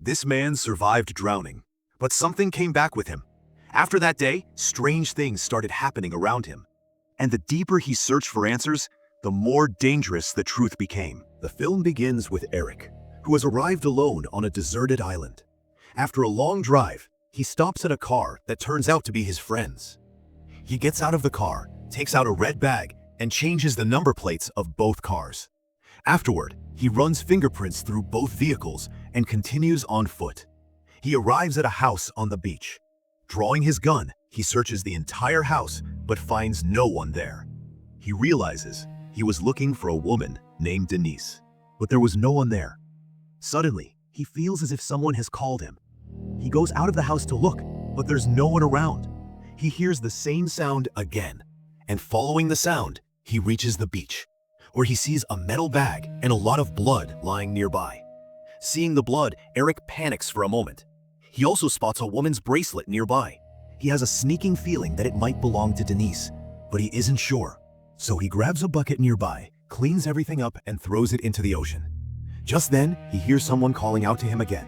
This man survived drowning, but something came back with him. After that day, strange things started happening around him. And the deeper he searched for answers, the more dangerous the truth became. The film begins with Eric, who has arrived alone on a deserted island. After a long drive, he stops at a car that turns out to be his friend's. He gets out of the car, takes out a red bag, and changes the number plates of both cars. Afterward, he runs fingerprints through both vehicles and continues on foot. He arrives at a house on the beach. Drawing his gun, he searches the entire house but finds no one there. He realizes he was looking for a woman named Denise, but there was no one there. Suddenly, he feels as if someone has called him. He goes out of the house to look, but there's no one around. He hears the same sound again, and following the sound, he reaches the beach, where he sees a metal bag and a lot of blood lying nearby. Seeing the blood, Eric panics for a moment. He also spots a woman's bracelet nearby. He has a sneaking feeling that it might belong to Denise, but he isn't sure. So he grabs a bucket nearby, cleans everything up, and throws it into the ocean. Just then, he hears someone calling out to him again.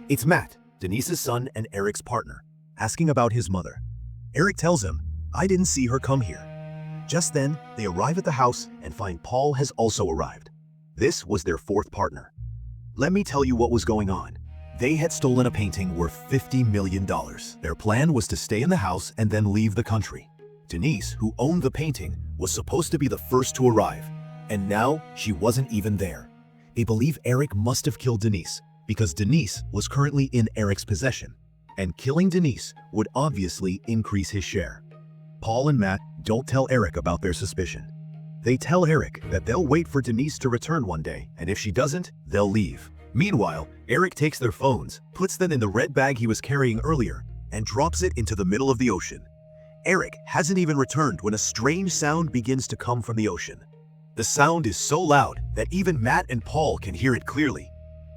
It's Matt, Denise's son and Eric's partner, asking about his mother. Eric tells him, I didn't see her come here. Just then, they arrive at the house and find Paul has also arrived. This was their fourth partner. Let me tell you what was going on. They had stolen a painting worth $50 million. Their plan was to stay in the house and then leave the country. Denise, who owned the painting, was supposed to be the first to arrive, and now she wasn't even there. They believe Eric must have killed Denise because Denise was currently in Eric's possession, and killing Denise would obviously increase his share. Paul and Matt don't tell Eric about their suspicion. They tell Eric that they'll wait for Denise to return one day, and if she doesn't, they'll leave. Meanwhile, Eric takes their phones, puts them in the red bag he was carrying earlier, and drops it into the middle of the ocean. Eric hasn't even returned when a strange sound begins to come from the ocean. The sound is so loud that even Matt and Paul can hear it clearly.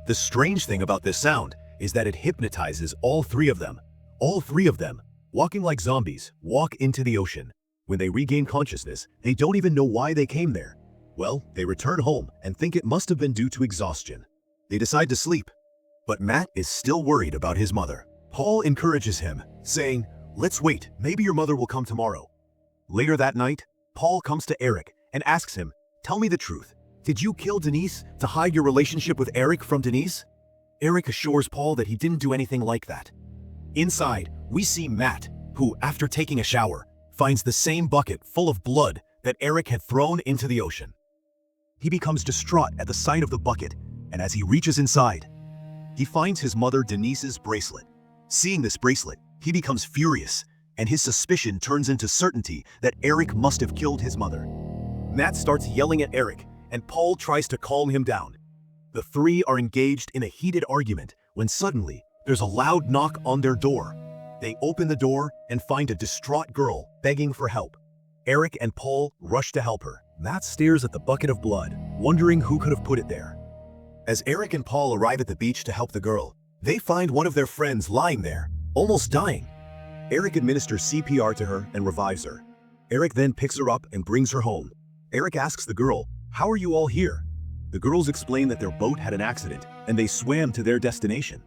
The strange thing about this sound is that it hypnotizes all three of them. All three of them, walking like zombies, walk into the ocean. When they regain consciousness, they don't even know why they came there. Well, they return home and think it must have been due to exhaustion. They decide to sleep, but Matt is still worried about his mother. Paul encourages him, saying, let's wait, maybe your mother will come tomorrow. Later that night, Paul comes to Eric and asks him, tell me the truth. Did you kill Denise to hide your relationship with Eric from Denise? Eric assures Paul that he didn't do anything like that. Inside, we see Matt, who, after taking a shower, finds the same bucket full of blood that Eric had thrown into the ocean. He becomes distraught at the sight of the bucket, and as he reaches inside, he finds his mother Denise's bracelet. Seeing this bracelet, he becomes furious, and his suspicion turns into certainty that Eric must have killed his mother. Matt starts yelling at Eric, and Paul tries to calm him down. The three are engaged in a heated argument when suddenly there's a loud knock on their door. They open the door and find a distraught girl begging for help. Eric and Paul rush to help her. Matt stares at the bucket of blood, wondering who could have put it there. As Eric and Paul arrive at the beach to help the girl, they find one of their friends lying there, almost dying. Eric administers CPR to her and revives her. Eric then picks her up and brings her home. Eric asks the girl, how are you all here? The girls explain that their boat had an accident and they swam to their destination.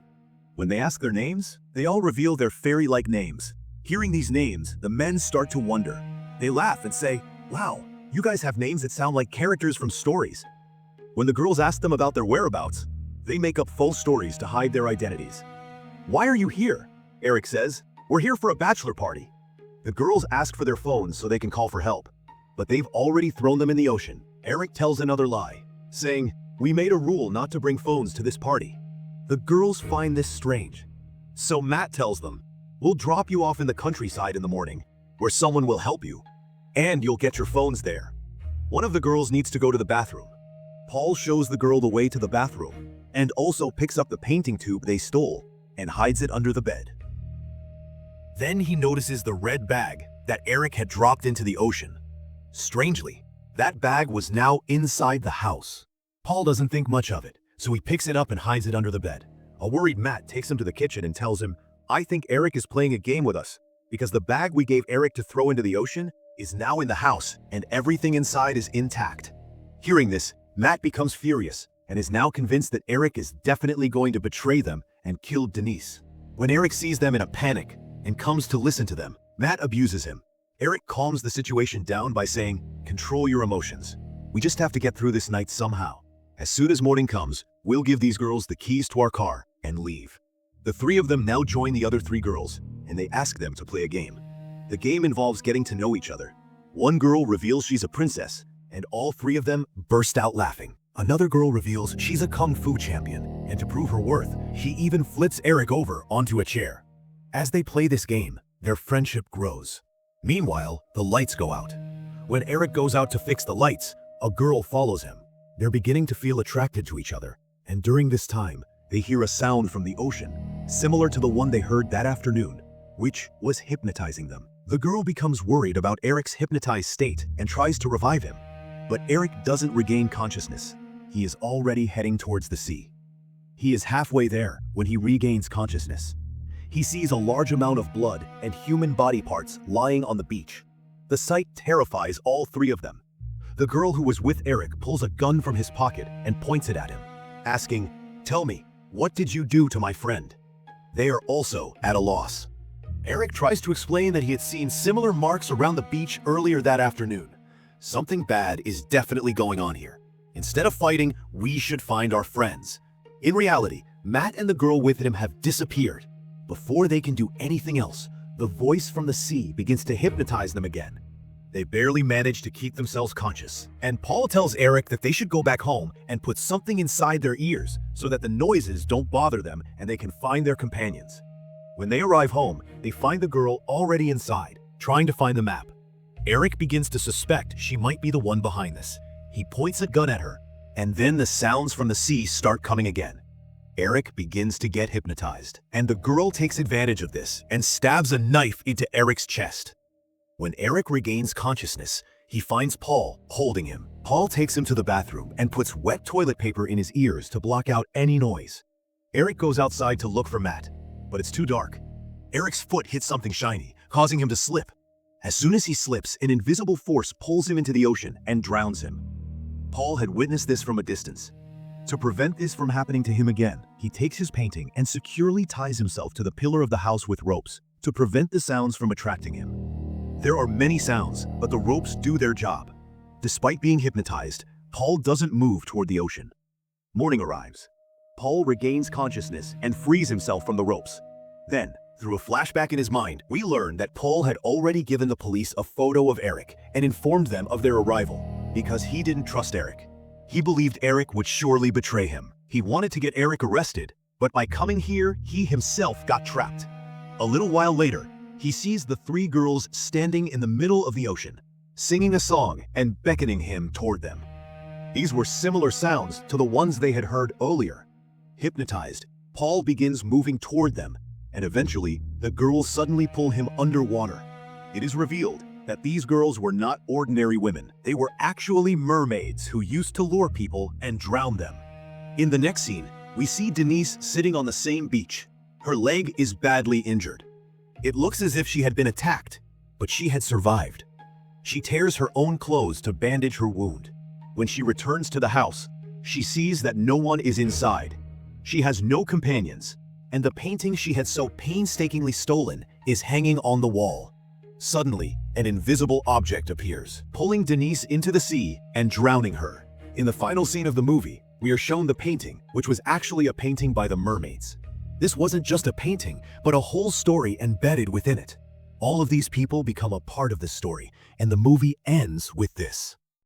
When they ask their names, they all reveal their fairy-like names. Hearing these names, the men start to wonder. They laugh and say, wow, you guys have names that sound like characters from stories. When the girls ask them about their whereabouts, they make up false stories to hide their identities. Why are you here? Eric says, we're here for a bachelor party. The girls ask for their phones so they can call for help, but they've already thrown them in the ocean. Eric tells another lie, saying, we made a rule not to bring phones to this party. The girls find this strange. So Matt tells them, we'll drop you off in the countryside in the morning, where someone will help you, and you'll get your phones there. One of the girls needs to go to the bathroom. Paul shows the girl the way to the bathroom, and also picks up the painting tube they stole and hides it under the bed. Then he notices the red bag that Eric had dropped into the ocean. Strangely, that bag was now inside the house. Paul doesn't think much of it, so he picks it up and hides it under the bed. A worried Matt takes him to the kitchen and tells him, I think Eric is playing a game with us, because the bag we gave Eric to throw into the ocean is now in the house and everything inside is intact. Hearing this, Matt becomes furious and is now convinced that Eric is definitely going to betray them and killed Denise. When Eric sees them in a panic and comes to listen to them, Matt abuses him. Eric calms the situation down by saying, "Control your emotions. We just have to get through this night somehow. As soon as morning comes, we'll give these girls the keys to our car and leave." The three of them now join the other three girls, and they ask them to play a game. The game involves getting to know each other. One girl reveals she's a princess, and all three of them burst out laughing. Another girl reveals she's a kung fu champion, and to prove her worth, she even flips Eric over onto a chair. As they play this game, their friendship grows. Meanwhile, the lights go out. When Eric goes out to fix the lights, a girl follows him. They're beginning to feel attracted to each other, and during this time, they hear a sound from the ocean, similar to the one they heard that afternoon, which was hypnotizing them. The girl becomes worried about Eric's hypnotized state and tries to revive him, but Eric doesn't regain consciousness. He is already heading towards the sea. He is halfway there when he regains consciousness. He sees a large amount of blood and human body parts lying on the beach. The sight terrifies all three of them. The girl who was with Eric pulls a gun from his pocket and points it at him, asking, "Tell me, what did you do to my friend?" They are also at a loss. Eric tries to explain that he had seen similar marks around the beach earlier that afternoon. Something bad is definitely going on here. Instead of fighting, we should find our friends. In reality, Matt and the girl with him have disappeared. Before they can do anything else, the voice from the sea begins to hypnotize them again. They barely manage to keep themselves conscious, and Paul tells Eric that they should go back home and put something inside their ears so that the noises don't bother them and they can find their companions. When they arrive home, they find the girl already inside, trying to find the map. Eric begins to suspect she might be the one behind this. He points a gun at her, and then the sounds from the sea start coming again. Eric begins to get hypnotized, and the girl takes advantage of this and stabs a knife into Eric's chest. When Eric regains consciousness, he finds Paul holding him. Paul takes him to the bathroom and puts wet toilet paper in his ears to block out any noise. Eric goes outside to look for Matt, but it's too dark. Eric's foot hits something shiny, causing him to slip. As soon as he slips, an invisible force pulls him into the ocean and drowns him. Paul had witnessed this from a distance. To prevent this from happening to him again, he takes his painting and securely ties himself to the pillar of the house with ropes to prevent the sounds from attracting him. There are many sounds, but the ropes do their job. Despite being hypnotized, Paul doesn't move toward the ocean. Morning arrives. Paul regains consciousness and frees himself from the ropes. Then, through a flashback in his mind, we learn that Paul had already given the police a photo of Eric and informed them of their arrival because he didn't trust Eric. He believed Eric would surely betray him. He wanted to get Eric arrested, but by coming here, he himself got trapped. A little while later, he sees the three girls standing in the middle of the ocean, singing a song and beckoning him toward them. These were similar sounds to the ones they had heard earlier. Hypnotized, Paul begins moving toward them, and eventually, the girls suddenly pull him underwater. It is revealed that these girls were not ordinary women. They were actually mermaids who used to lure people and drown them. In the next scene, we see Denise sitting on the same beach. Her leg is badly injured. It looks as if she had been attacked, but she had survived. She tears her own clothes to bandage her wound. When she returns to the house, she sees that no one is inside. She has no companions, and the painting she had so painstakingly stolen is hanging on the wall. Suddenly, an invisible object appears, pulling Denise into the sea and drowning her. In the final scene of the movie, we are shown the painting, which was actually a painting by the mermaids. This wasn't just a painting, but a whole story embedded within it. All of these people become a part of the story, and the movie ends with this.